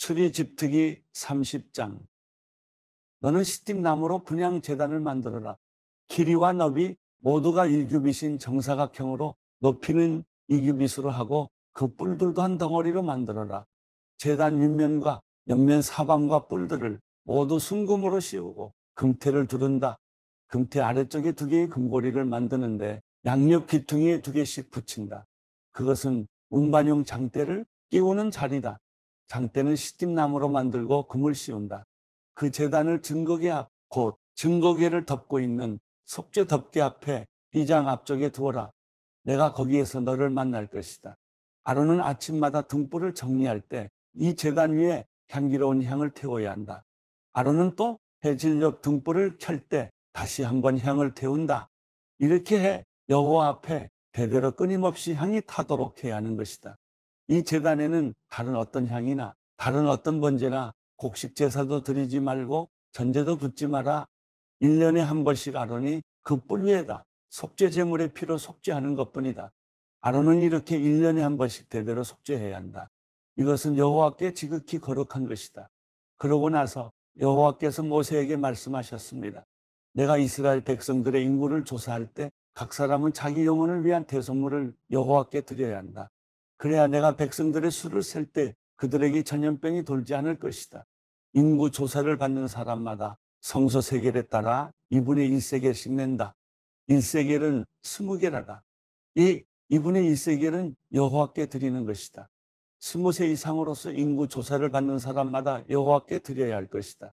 출애굽기 30장. 너는 시tim나무로 분향 제단을 만들어라. 길이와 너비 모두가 1규빗인 정사각형으로 높이는 2규빗으로 하고 그 뿔들도 한 덩어리로 만들어라. 제단 윗면과 옆면 사방과 뿔들을 모두 순금으로 씌우고 금태를 두른다. 금태 아래쪽에 2개의 금고리를 만드는데 양옆 귀퉁이에 2개씩 붙인다. 그것은 운반용 장대를 끼우는 자리다. 장대는 시tim나무로 만들고 금을 씌운다. 그 제단을 증거계 앞, 곧 증거계를 덮고 있는 속죄 덮개 앞에 휘장 앞쪽에 두어라. 내가 거기에서 너를 만날 것이다. 아론은 아침마다 등불을 정리할 때 이 제단 위에 향기로운 향을 태워야 한다. 아론은 또 해질녘 등불을 켤 때 다시 한번 향을 태운다. 이렇게 해 여호와 앞에 대대로 끊임없이 향이 타도록 해야 하는 것이다. 이 제단에는 다른 어떤 향이나 다른 어떤 번제나 곡식 제사도 드리지 말고 전제도 붓지 마라. 1년에 한 번씩 아론이 그 뿔 위에다 속죄 제물의 피로 속죄하는 것뿐이다. 아론은 이렇게 1년에 한 번씩 대대로 속죄해야 한다. 이것은 여호와께 지극히 거룩한 것이다. 그러고 나서 여호와께서 모세에게 말씀하셨습니다. 내가 이스라엘 백성들의 인구를 조사할 때 각 사람은 자기 영혼을 위한 대속물을 여호와께 드려야 한다. 그래야 내가 백성들의 수를 셀 때 그들에게 전염병이 돌지 않을 것이다. 인구 조사를 받는 사람마다 성소 세겔에 따라 2분의 1세겔씩 낸다. 1세겔은 20개라다. 이 2분의 1세겔은 여호와께 드리는 것이다. 20세 이상으로서 인구 조사를 받는 사람마다 여호와께 드려야 할 것이다.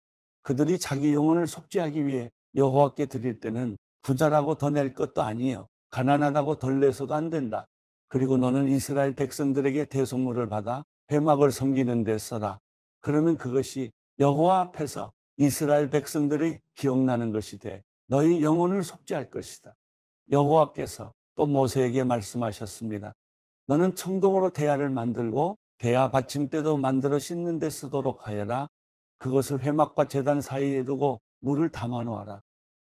그들이 자기 영혼을 속죄하기 위해 여호와께 드릴 때는 부자라고 더 낼 것도 아니에요. 가난하다고 덜 내서도 안 된다. 그리고 너는 이스라엘 백성들에게 대속물을 받아 회막을 섬기는 데 써라. 그러면 그것이 여호와 앞에서 이스라엘 백성들이 기억나는 것이 돼 너희 영혼을 속죄할 것이다. 여호와께서 또 모세에게 말씀하셨습니다. 너는 청동으로 대야를 만들고 대야 받침대도 만들어 씻는 데 쓰도록 하여라. 그것을 회막과 제단 사이에 두고 물을 담아 놓아라.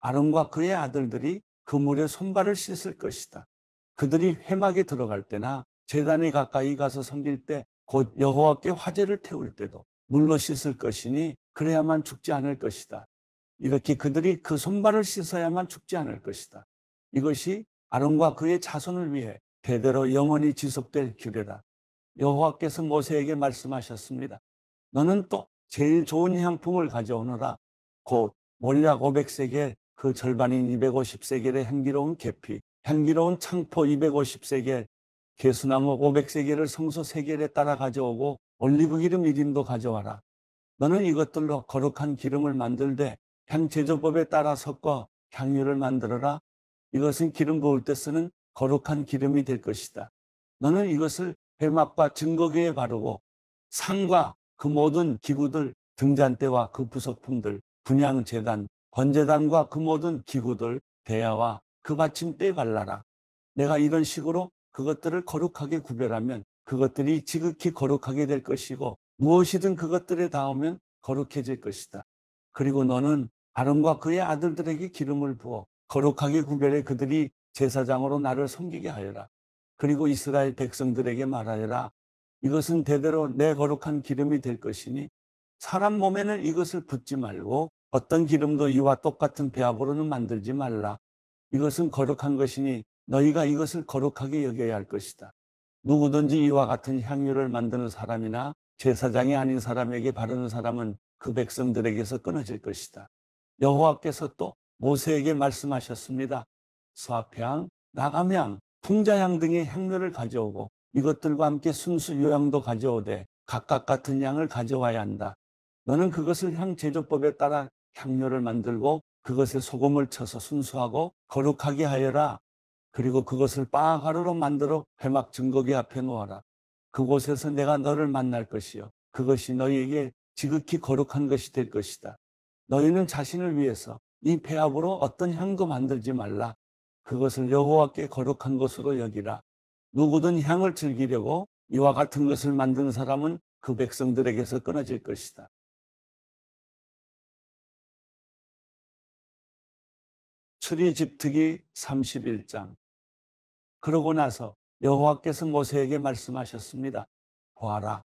아론과 그의 아들들이 그 물에 손발을 씻을 것이다. 그들이 회막에 들어갈 때나 제단에 가까이 가서 섬길 때 곧 여호와께 화제를 태울 때도 물로 씻을 것이니 그래야만 죽지 않을 것이다. 이렇게 그들이 그 손발을 씻어야만 죽지 않을 것이다. 이것이 아론과 그의 자손을 위해 대대로 영원히 지속될 규례다. 여호와께서 모세에게 말씀하셨습니다. 너는 또 제일 좋은 향품을 가져오너라. 곧 몰약 500세겔, 그 절반인 250세겔의 향기로운 계피, 향기로운 창포 250세겔, 개수나무 500세겔을 성소 세겔에 따라 가져오고 올리브 기름 1인도 가져와라. 너는 이것들로 거룩한 기름을 만들되 향 제조법에 따라 섞어 향유를 만들어라. 이것은 기름 부을 때 쓰는 거룩한 기름이 될 것이다. 너는 이것을 회막과 증거궤에 바르고 상과 그 모든 기구들, 등잔대와 그 부속품들, 분향제단, 번제단과 그 모든 기구들, 대야와 그 받침대에 발라라. 내가 이런 식으로 그것들을 거룩하게 구별하면 그것들이 지극히 거룩하게 될 것이고 무엇이든 그것들에 닿으면 거룩해질 것이다. 그리고 너는 아론과 그의 아들들에게 기름을 부어 거룩하게 구별해 그들이 제사장으로 나를 섬기게 하여라. 그리고 이스라엘 백성들에게 말하여라. 이것은 대대로 내 거룩한 기름이 될 것이니 사람 몸에는 이것을 붓지 말고 어떤 기름도 이와 똑같은 배합으로는 만들지 말라. 이것은 거룩한 것이니 너희가 이것을 거룩하게 여겨야 할 것이다. 누구든지 이와 같은 향유를 만드는 사람이나 제사장이 아닌 사람에게 바르는 사람은 그 백성들에게서 끊어질 것이다. 여호와께서 또 모세에게 말씀하셨습니다. 수압향, 나감향, 풍자향 등의 향료를 가져오고 이것들과 함께 순수 요향도 가져오되 각각 같은 양을 가져와야 한다. 너는 그것을 향 제조법에 따라 향료를 만들고 그것에 소금을 쳐서 순수하고 거룩하게 하여라. 그리고 그것을 바가루로 만들어 회막 증거궤 앞에 놓아라. 그곳에서 내가 너를 만날 것이요 그것이 너희에게 지극히 거룩한 것이 될 것이다. 너희는 자신을 위해서 이 배합으로 어떤 향도 만들지 말라. 그것을 여호와께 거룩한 것으로 여기라. 누구든 향을 즐기려고 이와 같은 것을 만든 사람은 그 백성들에게서 끊어질 것이다. 출애굽기 31장. 그러고 나서 여호와께서 모세에게 말씀하셨습니다. 보아라,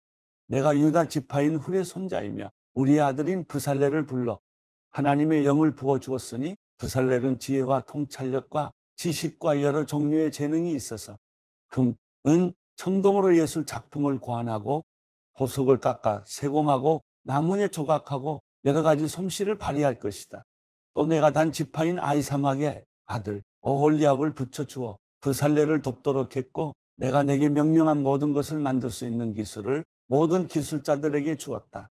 내가 유다 지파인 훌의 손자이며 우리의 아들인 브살렐을 불러 하나님의 영을 부어 주었으니 브살렐은 지혜와 통찰력과 지식과 여러 종류의 재능이 있어서 금, 은, 청동으로 예술 작품을 고안하고 보석을 깎아 세공하고 나무에 조각하고 여러 가지 솜씨를 발휘할 것이다. 또 내가 단 지파인 아히사막의 아들 오홀리압을 붙여주어 브살렐을 돕도록 했고 내가 내게 명령한 모든 것을 만들 수 있는 기술을 모든 기술자들에게 주었다.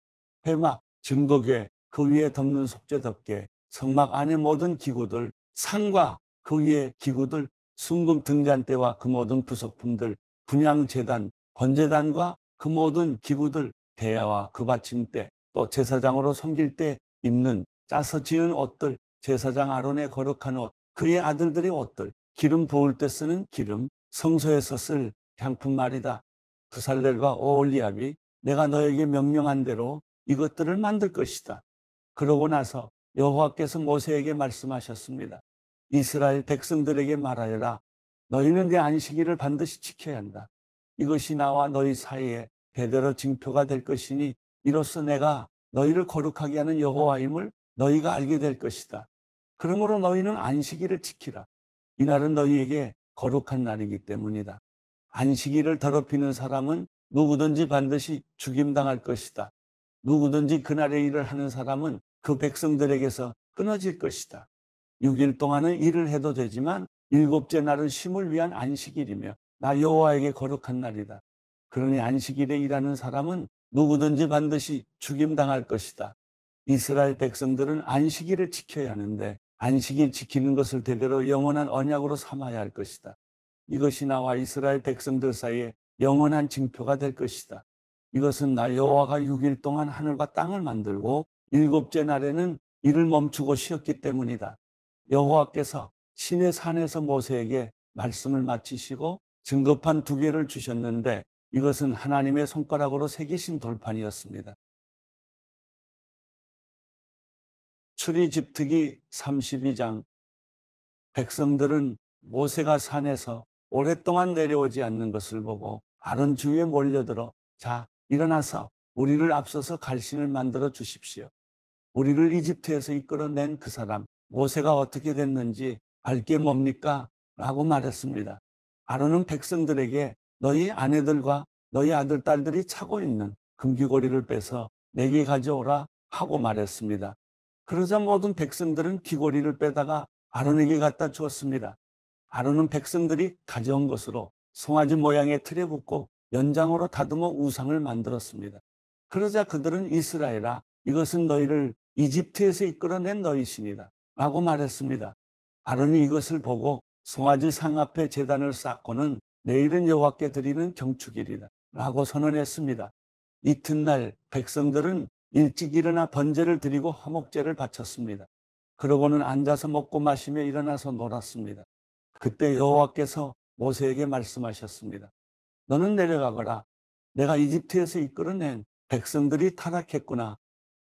회막, 증거궤, 그 위에 덮는 속죄 덮개, 성막 안의 모든 기구들, 상과 그 위에 기구들, 순금 등잔대와 그 모든 부속품들, 분향제단, 번제단과 그 모든 기구들, 대야와 그 받침대, 또 제사장으로 섬길 때 입는 짜서 지은 옷들, 제사장 아론의 거룩한 옷, 그의 아들들의 옷들, 기름 부을 때 쓰는 기름, 성소에서 쓸 향품 말이다. 브살렐과 오홀리압이 내가 너에게 명령한 대로 이것들을 만들 것이다. 그러고 나서 여호와께서 모세에게 말씀하셨습니다. 이스라엘 백성들에게 말하여라. 너희는 내 안식일을 반드시 지켜야 한다. 이것이 나와 너희 사이에 대대로 징표가 될 것이니 이로써 내가 너희를 거룩하게 하는 여호와임을 너희가 알게 될 것이다. 그러므로 너희는 안식일을 지키라. 이날은 너희에게 거룩한 날이기 때문이다. 안식일을 더럽히는 사람은 누구든지 반드시 죽임당할 것이다. 누구든지 그날의 일을 하는 사람은 그 백성들에게서 끊어질 것이다. 6일 동안은 일을 해도 되지만 일곱째 날은 쉼을 위한 안식일이며 나 여호와에게 거룩한 날이다. 그러니 안식일에 일하는 사람은 누구든지 반드시 죽임당할 것이다. 이스라엘 백성들은 안식일을 지켜야 하는데 안식일 지키는 것을 대대로 영원한 언약으로 삼아야 할 것이다. 이것이 나와 이스라엘 백성들 사이에 영원한 징표가 될 것이다. 이것은 나 여호와가 6일 동안 하늘과 땅을 만들고 일곱째 날에는 일을 멈추고 쉬었기 때문이다. 여호와께서 시내 산에서 모세에게 말씀을 마치시고 증거판 2개를 주셨는데 이것은 하나님의 손가락으로 새기신 돌판이었습니다. 출애굽기 32장. 백성들은 모세가 산에서 오랫동안 내려오지 않는 것을 보고 아론 주위에 몰려들어 자, 일어나서 우리를 앞서서 갈신을 만들어 주십시오. 우리를 이집트에서 이끌어낸 그 사람 모세가 어떻게 됐는지 알 게 뭡니까? 라고 말했습니다. 아론은 백성들에게 너희 아내들과 너희 아들, 딸들이 차고 있는 금귀고리를 빼서 내게 가져오라 하고 말했습니다. 그러자 모든 백성들은 귀고리를 빼다가 아론에게 갖다 주었습니다. 아론은 백성들이 가져온 것으로 송아지 모양의 틀에 붙고 연장으로 다듬어 우상을 만들었습니다. 그러자 그들은 이스라엘아, 이것은 너희를 이집트에서 이끌어낸 너희 신이다 라고 말했습니다. 아론이 이것을 보고 송아지 상 앞에 제단을 쌓고는 내일은 여호와께 드리는 경축일이다 라고 선언했습니다. 이튿날 백성들은 일찍 일어나 번제를 드리고 화목제를 바쳤습니다. 그러고는 앉아서 먹고 마시며 일어나서 놀았습니다. 그때 여호와께서 모세에게 말씀하셨습니다. 너는 내려가거라. 내가 이집트에서 이끌어낸 백성들이 타락했구나.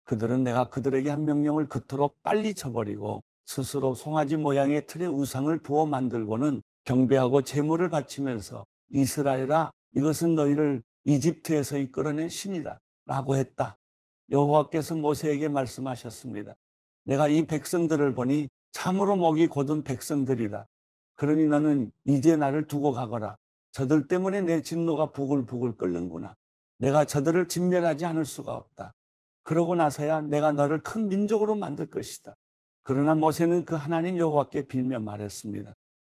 그들은 내가 그들에게 한 명령을 그토록 빨리 쳐버리고 스스로 송아지 모양의 틀에 우상을 부어 만들고는 경배하고 제물을 바치면서 이스라엘아, 이것은 너희를 이집트에서 이끌어낸 신이다 라고 했다. 여호와께서 모세에게 말씀하셨습니다. 내가 이 백성들을 보니 참으로 목이 곧은 백성들이다. 그러니 너는 이제 나를 두고 가거라. 저들 때문에 내 진노가 부글부글 끓는구나. 내가 저들을 진멸하지 않을 수가 없다. 그러고 나서야 내가 너를 큰 민족으로 만들 것이다. 그러나 모세는 그 하나님 여호와께 빌며 말했습니다.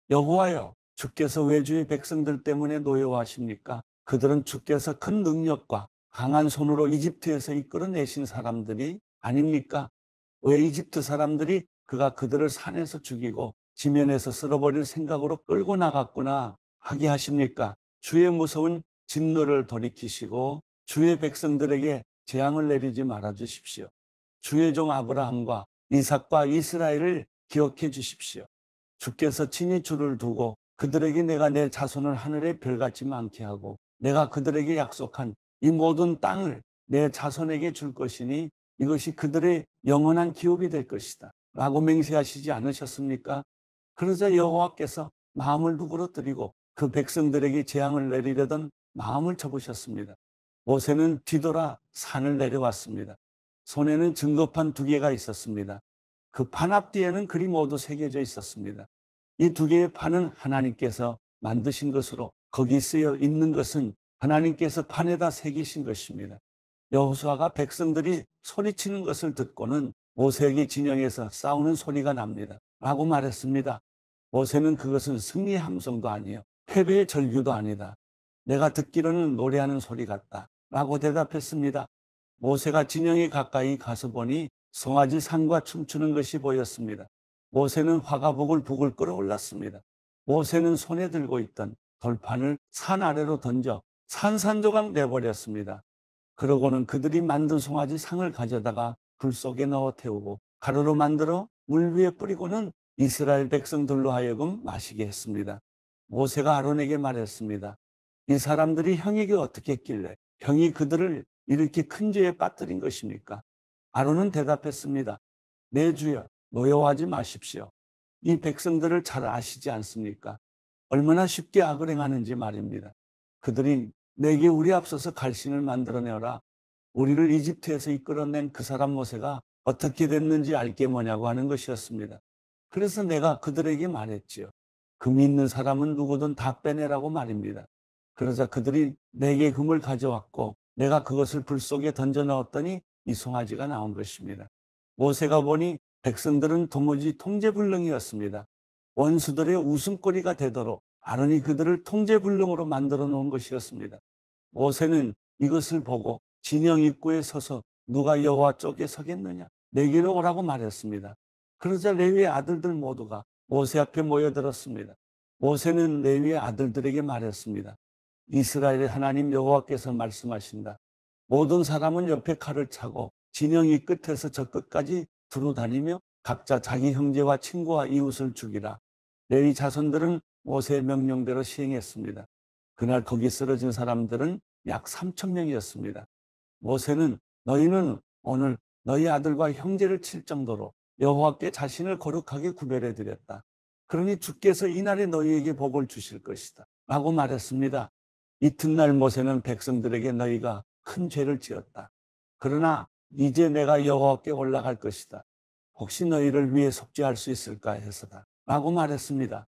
여호와여, 주께서 왜 주의 백성들 때문에 노여워하십니까? 그들은 주께서 큰 능력과 강한 손으로 이집트에서 이끌어내신 사람들이 아닙니까? 왜 이집트 사람들이 그가 그들을 산에서 죽이고 지면에서 쓸어버릴 생각으로 끌고 나갔구나 하게 하십니까? 주의 무서운 진노를 돌이키시고 주의 백성들에게 재앙을 내리지 말아 주십시오. 주의 종 아브라함과 이삭과 이스라엘을 기억해 주십시오. 주께서 친히 주를 두고 그들에게 내가 내 자손을 하늘의 별같이 많게 하고 내가 그들에게 약속한 이 모든 땅을 내 자손에게 줄 것이니 이것이 그들의 영원한 기업이 될 것이다 라고 맹세하시지 않으셨습니까? 그러자 여호와께서 마음을 부그러뜨리고 그 백성들에게 재앙을 내리려던 마음을 접으셨습니다. 모세는 뒤돌아 산을 내려왔습니다. 손에는 증거판 2개가 있었습니다. 그 판 앞뒤에는 글이 모두 새겨져 있었습니다. 이 2개의 판은 하나님께서 만드신 것으로 거기 쓰여 있는 것은 하나님께서 판에다 새기신 것입니다. 여호수아가 백성들이 소리치는 것을 듣고는 모세에게 진영에서 싸우는 소리가 납니다. 라고 말했습니다. 모세는 그것은 승리의 함성도 아니요 패배의 절규도 아니다. 내가 듣기로는 노래하는 소리 같다. 라고 대답했습니다. 모세가 진영에 가까이 가서 보니 송아지 산과 춤추는 것이 보였습니다. 모세는 화가 부글부글 끓어올랐습니다. 모세는 손에 들고 있던 돌판을 산 아래로 던져 산산조각 내버렸습니다. 그러고는 그들이 만든 송아지 상을 가져다가 불 속에 넣어 태우고 가루로 만들어 물 위에 뿌리고는 이스라엘 백성들로 하여금 마시게 했습니다. 모세가 아론에게 말했습니다. 이 사람들이 형에게 어떻게 했길래 형이 그들을 이렇게 큰 죄에 빠뜨린 것입니까? 아론은 대답했습니다. 내 주여, 노여워하지 마십시오. 이 백성들을 잘 아시지 않습니까? 얼마나 쉽게 악을 행하는지 말입니다. 그들이 내게 우리 앞서서 갈신을 만들어내어라. 우리를 이집트에서 이끌어낸 그 사람 모세가 어떻게 됐는지 알게 뭐냐고 하는 것이었습니다. 그래서 내가 그들에게 말했지요. 금이 있는 사람은 누구든 다 빼내라고 말입니다. 그러자 그들이 내게 금을 가져왔고 내가 그것을 불 속에 던져 넣었더니 이 송아지가 나온 것입니다. 모세가 보니 백성들은 도무지 통제불능이었습니다. 원수들의 웃음거리가 되도록 아론이 그들을 통제불능으로 만들어 놓은 것이었습니다. 모세는 이것을 보고 진영 입구에 서서 누가 여호와 쪽에 서겠느냐 내게로 오라고 말했습니다. 그러자 레위의 아들들 모두가 모세 앞에 모여들었습니다. 모세는 레위의 아들들에게 말했습니다. 이스라엘의 하나님 여호와께서 말씀하신다. 모든 사람은 옆에 칼을 차고 진영 이 끝에서 저 끝까지 두루 다니며 각자 자기 형제와 친구와 이웃을 죽이라. 레위 자손들은 모세의 명령대로 시행했습니다. 그날 거기 쓰러진 사람들은 약 3천 명이었습니다. 모세는 너희는 오늘 너희 아들과 형제를 칠 정도로 여호와께 자신을 거룩하게 구별해 드렸다. 그러니 주께서 이날에 너희에게 복을 주실 것이다. 라고 말했습니다. 이튿날 모세는 백성들에게 너희가 큰 죄를 지었다. 그러나 이제 내가 여호와께 올라갈 것이다. 혹시 너희를 위해 속죄할 수 있을까 해서다. 라고 말했습니다.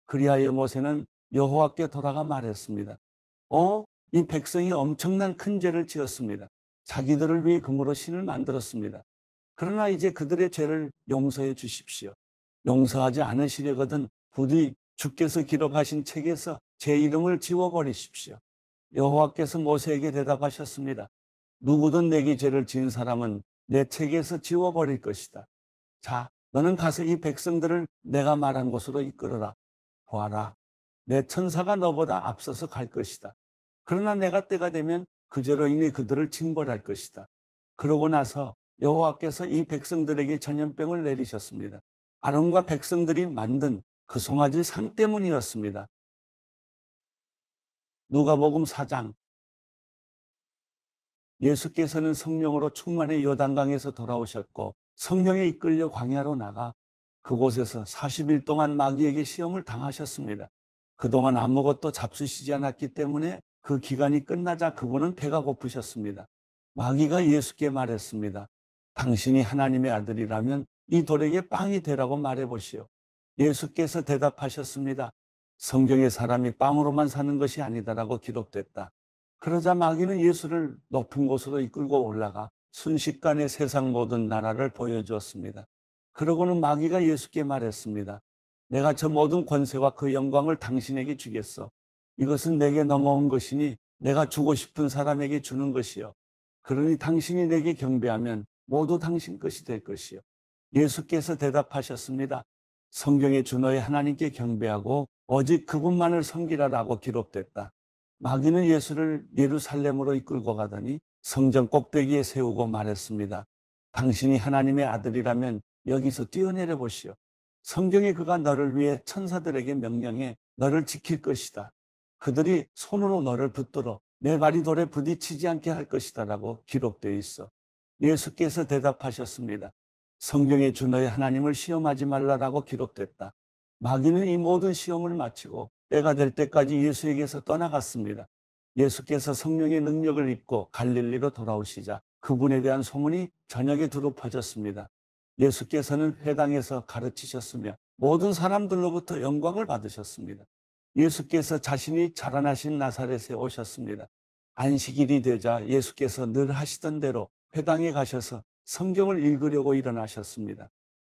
그리하여 모세는 여호와께 돌아가 말했습니다. 이 백성이 엄청난 큰 죄를 지었습니다. 자기들을 위해 금으로 신을 만들었습니다. 그러나 이제 그들의 죄를 용서해 주십시오. 용서하지 않으시려거든 부디 주께서 기록하신 책에서 제 이름을 지워버리십시오. 여호와께서 모세에게 대답하셨습니다. 누구든 내게 죄를 지은 사람은 내 책에서 지워버릴 것이다. 자, 너는 가서 이 백성들을 내가 말한 곳으로 이끌어라. 보아라, 내 천사가 너보다 앞서서 갈 것이다. 그러나 내가 때가 되면 그 죄로 인해 그들을 징벌할 것이다. 그러고 나서 여호와께서 이 백성들에게 전염병을 내리셨습니다. 아론과 백성들이 만든 그 송아지 상 때문이었습니다. 누가복음 4장. 예수께서는 성령으로 충만해 요단강에서 돌아오셨고 성령에 이끌려 광야로 나가 그곳에서 40일 동안 마귀에게 시험을 당하셨습니다. 그동안 아무것도 잡수시지 않았기 때문에 그 기간이 끝나자 그분은 배가 고프셨습니다. 마귀가 예수께 말했습니다. 당신이 하나님의 아들이라면 이 돌에게 빵이 되라고 말해보시오. 예수께서 대답하셨습니다. 성경에 사람이 빵으로만 사는 것이 아니다라고 기록됐다. 그러자 마귀는 예수를 높은 곳으로 이끌고 올라가 순식간에 세상 모든 나라를 보여주었습니다. 그러고는 마귀가 예수께 말했습니다. 내가 저 모든 권세와 그 영광을 당신에게 주겠어. 이것은 내게 넘어온 것이니 내가 주고 싶은 사람에게 주는 것이요. 그러니 당신이 내게 경배하면 모두 당신 것이 될 것이요. 예수께서 대답하셨습니다. 성경에 주 너의 하나님께 경배하고 오직 그분만을 섬기라라고 기록됐다. 마귀는 예수를 예루살렘으로 이끌고 가더니 성전 꼭대기에 세우고 말했습니다. 당신이 하나님의 아들이라면 여기서 뛰어내려 보시오. 성경에 그가 너를 위해 천사들에게 명령해 너를 지킬 것이다. 그들이 손으로 너를 붙들어 내 발이 돌에 부딪히지 않게 할 것이다 라고 기록되어 있어. 예수께서 대답하셨습니다. 성경에 주 너의 하나님을 시험하지 말라라고 기록됐다. 마귀는 이 모든 시험을 마치고 때가 될 때까지 예수에게서 떠나갔습니다. 예수께서 성령의 능력을 입고 갈릴리로 돌아오시자 그분에 대한 소문이 전역에 두루 퍼졌습니다. 예수께서는 회당에서 가르치셨으며 모든 사람들로부터 영광을 받으셨습니다. 예수께서 자신이 자라나신 나사렛에 오셨습니다. 안식일이 되자 예수께서 늘 하시던 대로 회당에 가셔서 성경을 읽으려고 일어나셨습니다.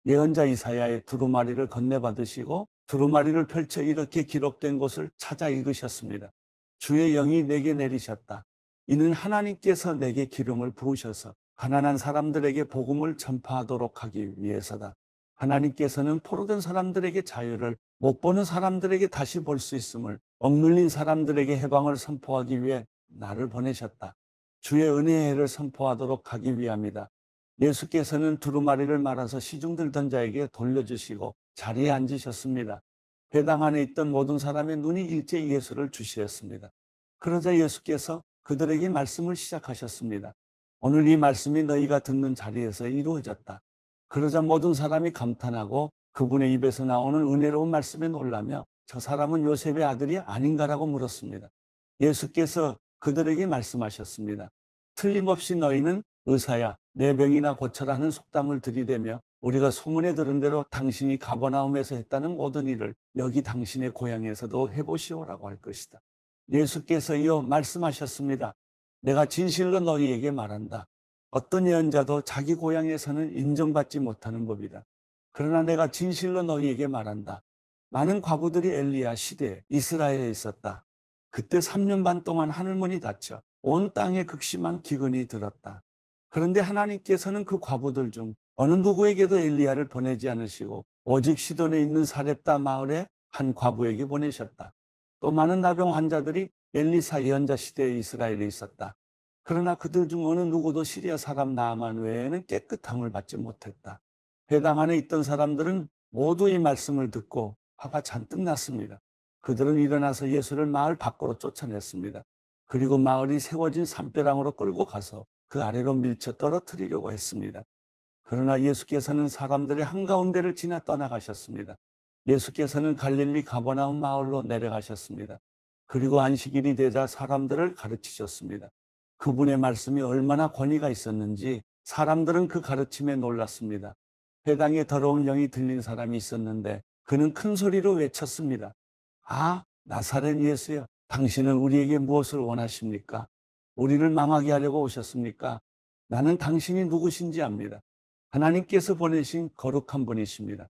예언자 이사야의 두루마리를 건네받으시고 두루마리를 펼쳐 이렇게 기록된 곳을 찾아 읽으셨습니다. 주의 영이 내게 내리셨다. 이는 하나님께서 내게 기름을 부으셔서 가난한 사람들에게 복음을 전파하도록 하기 위해서다. 하나님께서는 포로된 사람들에게 자유를, 못 보는 사람들에게 다시 볼 수 있음을, 억눌린 사람들에게 해방을 선포하기 위해 나를 보내셨다. 주의 은혜의 해를 선포하도록 하기 위함이다. 예수께서는 두루마리를 말아서 시중 들던 자에게 돌려주시고 자리에 앉으셨습니다. 회당 안에 있던 모든 사람의 눈이 일제히 예수를 주시했습니다. 그러자 예수께서 그들에게 말씀을 시작하셨습니다. 오늘 이 말씀이 너희가 듣는 자리에서 이루어졌다. 그러자 모든 사람이 감탄하고 그분의 입에서 나오는 은혜로운 말씀에 놀라며 저 사람은 요셉의 아들이 아닌가라고 물었습니다. 예수께서 그들에게 말씀하셨습니다. 틀림없이 너희는 의사야 내 병이나 고쳐라는 속담을 들이대며 우리가 소문에 들은 대로 당신이 가버나움에서 했다는 모든 일을 여기 당신의 고향에서도 해보시오라고 할 것이다. 예수께서 이어 말씀하셨습니다. 내가 진실로 너희에게 말한다. 어떤 예언자도 자기 고향에서는 인정받지 못하는 법이다. 그러나 내가 진실로 너희에게 말한다. 많은 과부들이 엘리야 시대에 이스라엘에 있었다. 그때 3년 반 동안 하늘문이 닫혀 온 땅에 극심한 기근이 들었다. 그런데 하나님께서는 그 과부들 중 어느 누구에게도 엘리야를 보내지 않으시고 오직 시돈에 있는 사렙다 마을에 한 과부에게 보내셨다. 또 많은 나병 환자들이 엘리사 예언자 시대에 이스라엘에 있었다. 그러나 그들 중 어느 누구도 시리아 사람 나아만 외에는 깨끗함을 받지 못했다. 회당 안에 있던 사람들은 모두 이 말씀을 듣고 화가 잔뜩 났습니다. 그들은 일어나서 예수를 마을 밖으로 쫓아냈습니다. 그리고 마을이 세워진 산벼랑으로 끌고 가서 그 아래로 밀쳐 떨어뜨리려고 했습니다. 그러나 예수께서는 사람들의 한가운데를 지나 떠나가셨습니다. 예수께서는 갈릴리 가버나움 마을로 내려가셨습니다. 그리고 안식일이 되자 사람들을 가르치셨습니다. 그분의 말씀이 얼마나 권위가 있었는지 사람들은 그 가르침에 놀랐습니다. 회당에 더러운 영이 들린 사람이 있었는데 그는 큰 소리로 외쳤습니다. 아, 나사렛 예수여, 당신은 우리에게 무엇을 원하십니까? 우리를 망하게 하려고 오셨습니까? 나는 당신이 누구신지 압니다. 하나님께서 보내신 거룩한 분이십니다.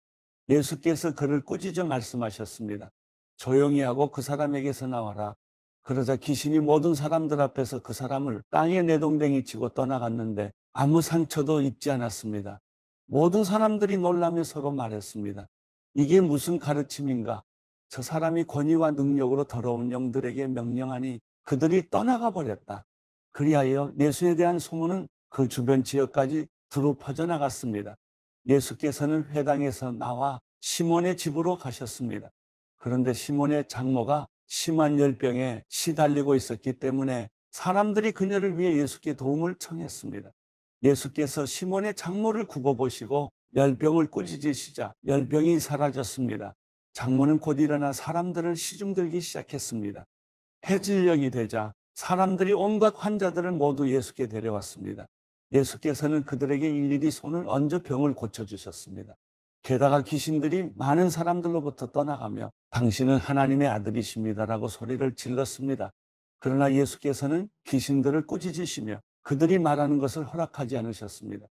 예수께서 그를 꾸짖어 말씀하셨습니다. 조용히 하고 그 사람에게서 나와라. 그러자 귀신이 모든 사람들 앞에서 그 사람을 땅에 내동댕이 치고 떠나갔는데 아무 상처도 입지 않았습니다. 모든 사람들이 놀라며 서로 말했습니다. 이게 무슨 가르침인가? 저 사람이 권위와 능력으로 더러운 영들에게 명령하니 그들이 떠나가 버렸다. 그리하여 예수에 대한 소문은 그 주변 지역까지 두루 퍼져나갔습니다. 예수께서는 회당에서 나와 시몬의 집으로 가셨습니다. 그런데 시몬의 장모가 심한 열병에 시달리고 있었기 때문에 사람들이 그녀를 위해 예수께 도움을 청했습니다. 예수께서 시몬의 장모를 굽어보시고 열병을 꾸짖으시자 열병이 사라졌습니다. 장모는 곧 일어나 사람들을 시중들기 시작했습니다. 해질녘이 되자 사람들이 온갖 환자들을 모두 예수께 데려왔습니다. 예수께서는 그들에게 일일이 손을 얹어 병을 고쳐주셨습니다. 게다가 귀신들이 많은 사람들로부터 떠나가며 당신은 하나님의 아들이십니다라고 소리를 질렀습니다. 그러나 예수께서는 귀신들을 꾸짖으시며 그들이 말하는 것을 허락하지 않으셨습니다.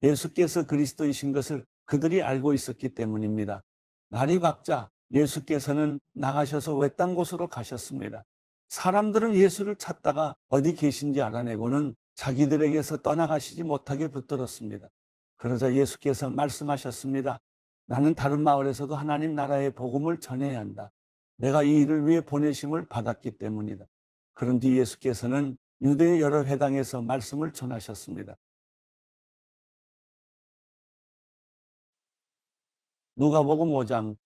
예수께서 그리스도이신 것을 그들이 알고 있었기 때문입니다. 날이 밝자 예수께서는 나가셔서 외딴 곳으로 가셨습니다. 사람들은 예수를 찾다가 어디 계신지 알아내고는 자기들에게서 떠나가시지 못하게 붙들었습니다. 그러자 예수께서 말씀하셨습니다. 나는 다른 마을에서도 하나님 나라의 복음을 전해야 한다. 내가 이 일을 위해 보내심을 받았기 때문이다. 그런 뒤 예수께서는 유대의 여러 회당에서 말씀을 전하셨습니다. 누가복음 5장.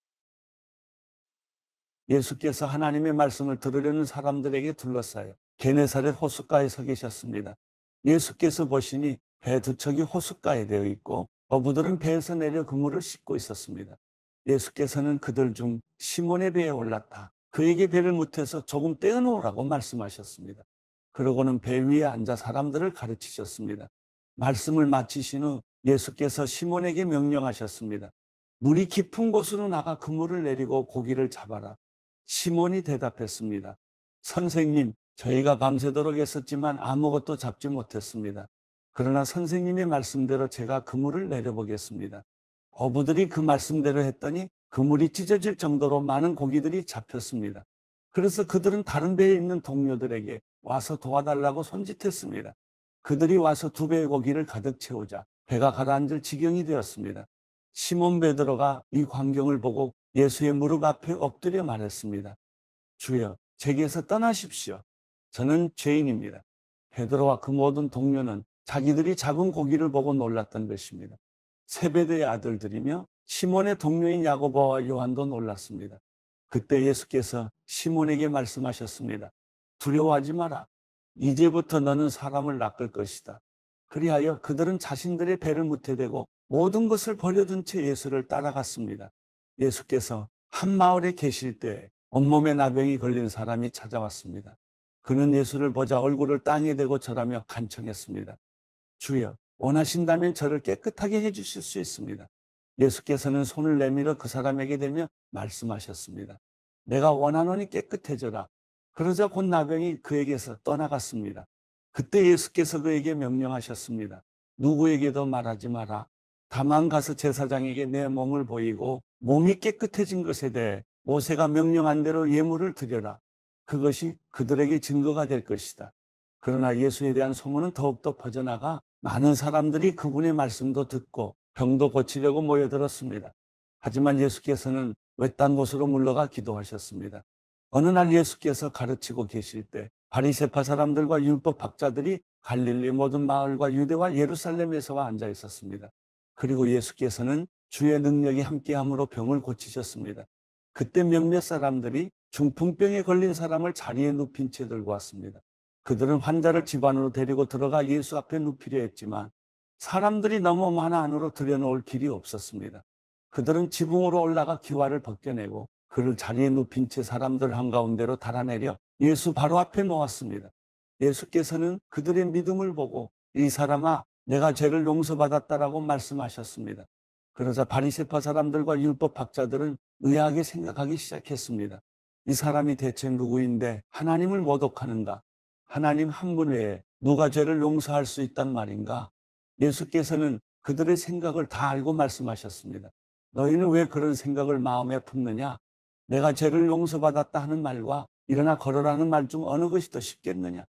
예수께서 하나님의 말씀을 들으려는 사람들에게 둘러싸여 게네사렛 호숫가에 서 계셨습니다. 예수께서 보시니 배 두 척이 호숫가에 되어 있고 어부들은 배에서 내려 그물을 씻고 있었습니다. 예수께서는 그들 중 시몬의 배에 올랐다. 그에게 배를 못해서 조금 떼어놓으라고 말씀하셨습니다. 그러고는 배 위에 앉아 사람들을 가르치셨습니다. 말씀을 마치신 후 예수께서 시몬에게 명령하셨습니다. 물이 깊은 곳으로 나가 그물을 내리고 고기를 잡아라. 시몬이 대답했습니다. 선생님, 저희가 밤새도록 했었지만 아무것도 잡지 못했습니다. 그러나 선생님의 말씀대로 제가 그물을 내려보겠습니다. 어부들이 그 말씀대로 했더니 그물이 찢어질 정도로 많은 고기들이 잡혔습니다. 그래서 그들은 다른 배에 있는 동료들에게 와서 도와달라고 손짓했습니다. 그들이 와서 두 배의 고기를 가득 채우자 배가 가라앉을 지경이 되었습니다. 시몬 베드로가 이 광경을 보고 예수의 무릎 앞에 엎드려 말했습니다. 주여, 제게서 떠나십시오. 저는 죄인입니다. 베드로와 그 모든 동료는 자기들이 잡은 고기를 보고 놀랐던 것입니다. 세베대의 아들들이며 시몬의 동료인 야고보와 요한도 놀랐습니다. 그때 예수께서 시몬에게 말씀하셨습니다. 두려워하지 마라. 이제부터 너는 사람을 낚을 것이다. 그리하여 그들은 자신들의 배를 무태대고 모든 것을 버려둔 채 예수를 따라갔습니다. 예수께서 한 마을에 계실 때 온몸에 나병이 걸린 사람이 찾아왔습니다. 그는 예수를 보자 얼굴을 땅에 대고 절하며 간청했습니다. 주여, 원하신다면 저를 깨끗하게 해주실 수 있습니다. 예수께서는 손을 내밀어 그 사람에게 대며 말씀하셨습니다. 내가 원하노니 깨끗해져라. 그러자 곧 나병이 그에게서 떠나갔습니다. 그때 예수께서 그에게 명령하셨습니다. 누구에게도 말하지 마라. 다만 가서 제사장에게 내 몸을 보이고 몸이 깨끗해진 것에 대해 모세가 명령한 대로 예물을 드려라. 그것이 그들에게 증거가 될 것이다. 그러나 예수에 대한 소문은 더욱더 퍼져나가 많은 사람들이 그분의 말씀도 듣고 병도 고치려고 모여들었습니다. 하지만 예수께서는 외딴 곳으로 물러가 기도하셨습니다. 어느 날 예수께서 가르치고 계실 때 바리새파 사람들과 율법 학자들이 갈릴리 모든 마을과 유대와 예루살렘에서 앉아 있었습니다. 그리고 예수께서는 주의 능력이 함께함으로 병을 고치셨습니다. 그때 몇몇 사람들이 중풍병에 걸린 사람을 자리에 눕힌 채 들고 왔습니다. 그들은 환자를 집 안으로 데리고 들어가 예수 앞에 눕히려 했지만 사람들이 너무 많아 안으로 들여놓을 길이 없었습니다. 그들은 지붕으로 올라가 기와를 벗겨내고 그를 자리에 눕힌 채 사람들 한가운데로 달아내려 예수 바로 앞에 놓았습니다. 예수께서는 그들의 믿음을 보고 이 사람아, 내가 죄를 용서받았다라고 말씀하셨습니다. 그러자 바리새파 사람들과 율법 학자들은 의아하게 생각하기 시작했습니다. 이 사람이 대체 누구인데 하나님을 모독하는가? 하나님 한 분 외에 누가 죄를 용서할 수 있단 말인가? 예수께서는 그들의 생각을 다 알고 말씀하셨습니다. 너희는 왜 그런 생각을 마음에 품느냐? 내가 죄를 용서받았다 하는 말과 일어나 걸어라는 말 중 어느 것이 더 쉽겠느냐?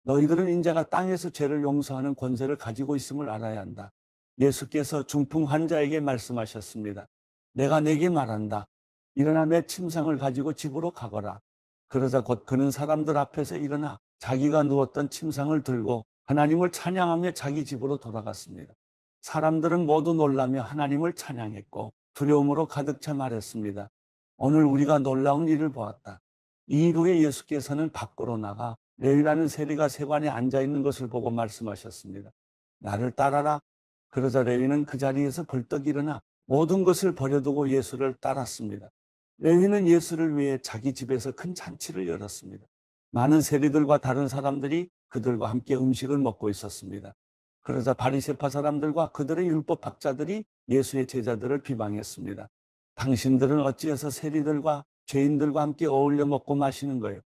너희들은 인자가 땅에서 죄를 용서하는 권세를 가지고 있음을 알아야 한다. 예수께서 중풍 환자에게 말씀하셨습니다. 내가 내게 말한다. 일어나 내 침상을 가지고 집으로 가거라. 그러자 곧 그는 사람들 앞에서 일어나 자기가 누웠던 침상을 들고 하나님을 찬양하며 자기 집으로 돌아갔습니다. 사람들은 모두 놀라며 하나님을 찬양했고 두려움으로 가득 차 말했습니다. 오늘 우리가 놀라운 일을 보았다. 이 일 후에 예수께서는 밖으로 나가 레위라는 세리가 세관에 앉아 있는 것을 보고 말씀하셨습니다. 나를 따라라. 그러자 레위는 그 자리에서 벌떡 일어나 모든 것을 버려두고 예수를 따랐습니다. 레위는 예수를 위해 자기 집에서 큰 잔치를 열었습니다. 많은 세리들과 다른 사람들이 그들과 함께 음식을 먹고 있었습니다. 그러자 바리새파 사람들과 그들의 율법 학자들이 예수의 제자들을 비방했습니다. 당신들은 어찌해서 세리들과 죄인들과 함께 어울려 먹고 마시는 거예요?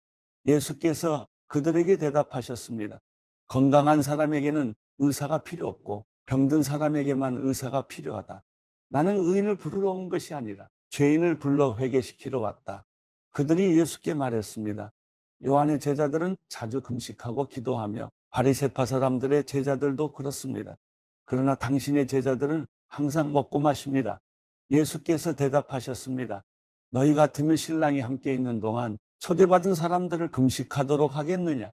예수께서 그들에게 대답하셨습니다. 건강한 사람에게는 의사가 필요 없고 병든 사람에게만 의사가 필요하다. 나는 의인을 부르러 온 것이 아니라 죄인을 불러 회개시키러 왔다. 그들이 예수께 말했습니다. 요한의 제자들은 자주 금식하고 기도하며 바리새파 사람들의 제자들도 그렇습니다. 그러나 당신의 제자들은 항상 먹고 마십니다. 예수께서 대답하셨습니다. 너희 같으면 신랑이 함께 있는 동안 초대받은 사람들을 금식하도록 하겠느냐?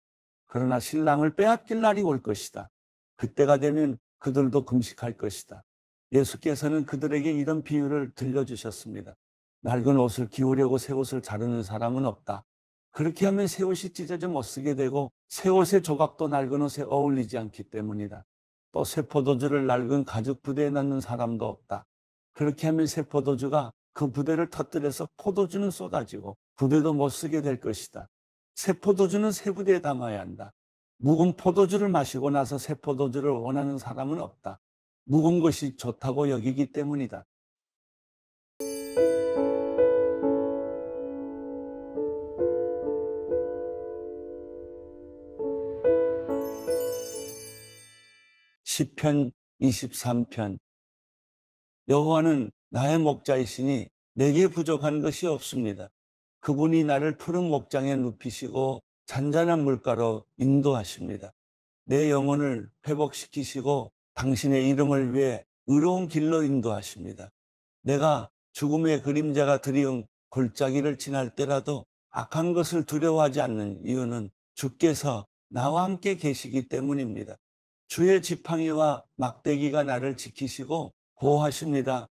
그러나 신랑을 빼앗길 날이 올 것이다. 그때가 되면 그들도 금식할 것이다. 예수께서는 그들에게 이런 비유를 들려주셨습니다. 낡은 옷을 기우려고 새 옷을 자르는 사람은 없다. 그렇게 하면 새 옷이 찢어져 못 쓰게 되고 새 옷의 조각도 낡은 옷에 어울리지 않기 때문이다. 또 새 포도주를 낡은 가죽 부대에 넣는 사람도 없다. 그렇게 하면 새 포도주가 그 부대를 터뜨려서 포도주는 쏟아지고 부대도 못 쓰게 될 것이다. 새 포도주는 새 부대에 담아야 한다. 묵은 포도주를 마시고 나서 새 포도주를 원하는 사람은 없다. 묵은 것이 좋다고 여기기 때문이다. 시편 23편. 여호와는 나의 목자이시니 내게 부족한 것이 없습니다. 그분이 나를 푸른 목장에 눕히시고 잔잔한 물가로 인도하십니다. 내 영혼을 회복시키시고 당신의 이름을 위해 의로운 길로 인도하십니다. 내가 죽음의 그림자가 드리운 골짜기를 지날 때라도 악한 것을 두려워하지 않는 이유는 주께서 나와 함께 계시기 때문입니다. 주의 지팡이와 막대기가 나를 지키시고 보호하십니다.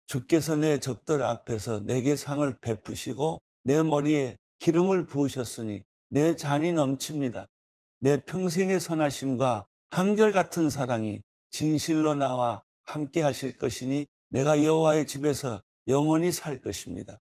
주께서 내 적들 앞에서 내게 상을 베푸시고 내 머리에 기름을 부으셨으니 내 잔이 넘칩니다. 내 평생의 선하심과 한결같은 사랑이 진실로 나와 함께 하실 것이니 내가 여호와의 집에서 영원히 살 것입니다.